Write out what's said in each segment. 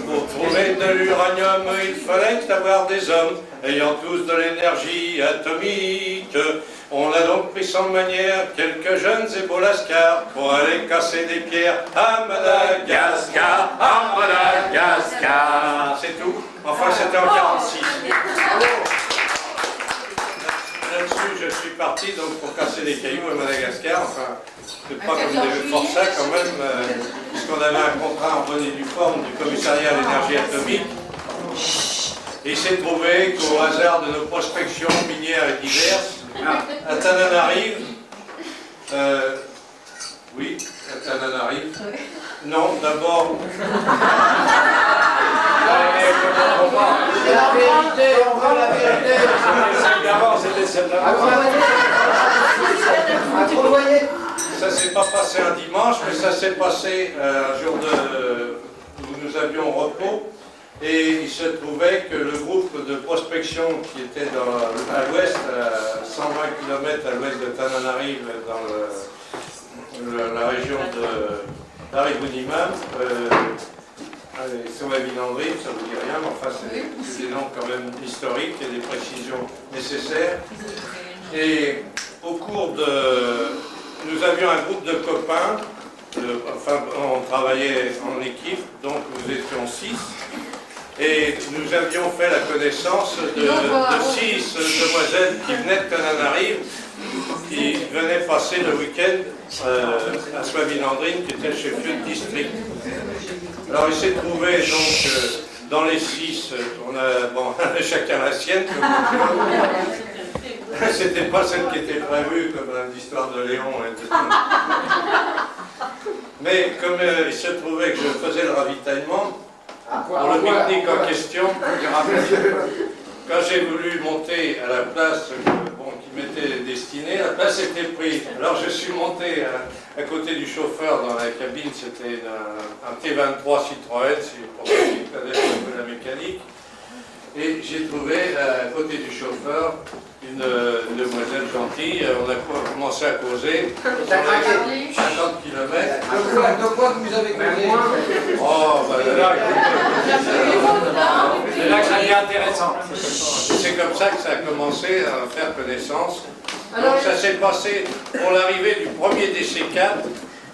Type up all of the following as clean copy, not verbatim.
Pour trouver de l'uranium, il fallait avoir des hommes ayant tous de l'énergie atomique. On a donc pris sans manière quelques jeunes et beaux lascars pour aller casser des pierres à Madagascar, à Madagascar. C'est tout. Enfin, c'était en 46. Là-dessus, je suis parti donc pour casser des cailloux à Madagascar. Enfin, c'est pas comme des forçats quand même, puisqu'on avait un contrat en bonne et due forme du commissariat à l'énergie atomique. Et il s'est trouvé qu'au hasard de nos prospections minières et diverses, à Tananarive, oui, à Tananarive, non, d'abord... C'est la vérité, on veut la vérité. D'abord, c'était celle-là. Ça s'est pas passé un dimanche, mais ça s'est passé un jour où nous avions repos. Et il se trouvait que le groupe de prospection qui était à l'ouest, à 120 km à l'ouest de Tananarive, dans la région de Darigounimam, Sauvavillandry, ça ne vous dit rien, mais enfin c'est des noms quand même historiques et des précisions nécessaires. Et au cours de... Nous avions un groupe de copains, enfin on travaillait en équipe, donc nous étions 6. Et nous avions fait la connaissance de 6 demoiselles qui venaient de Tananarive, qui venaient passer le week-end à Sauvavillandry, qui était le chef-lieu de district. Alors il s'est trouvé donc dans les 6, on avait chacun la sienne. C'était pas celle qui était prévue comme l'histoire de Léon. Mais comme il se trouvait que je faisais le ravitaillement, pour le pique-nique en question, quand j'ai voulu monter à la place qui m'était destinée, la place était prise. Alors je suis monté à côté du chauffeur dans la cabine, c'était un T23 Citroën, pour ceux qui connaissent un peu la mécanique. Et j'ai trouvé à côté du chauffeur une demoiselle gentille. On a commencé à causer. On a 50 km. De quoi vous avez causé? Oh, bah là, c'est là que ça devient intéressant. c'est comme ça que ça a commencé à faire connaissance. Donc ça s'est passé pour l'arrivée du premier DC4.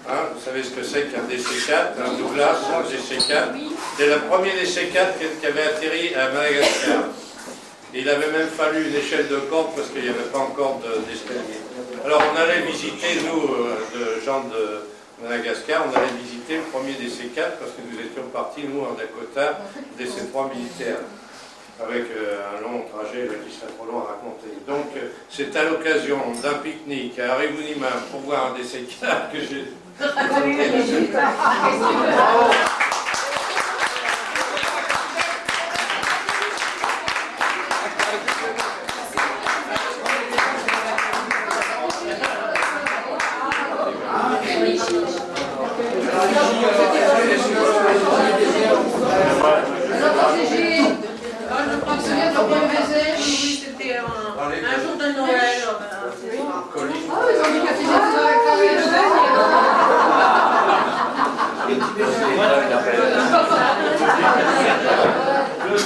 Hein, vous savez ce que c'est qu'un DC4, un Douglas, un DC4. C'est le premier DC4 qui avait atterri à Madagascar. Il avait même fallu une échelle de corde parce qu'il n'y avait pas encore d'escalier. Alors on allait visiter, nous, de gens de Madagascar, on allait visiter le premier DC4 parce que nous étions partis, nous, en Dakota, DC3 militaires, avec un long trajet qui serait trop long à raconter. Donc c'est à l'occasion d'un pique-nique à Darigounimam pour voir un DC4 que j'ai... Un jour de Noël. Le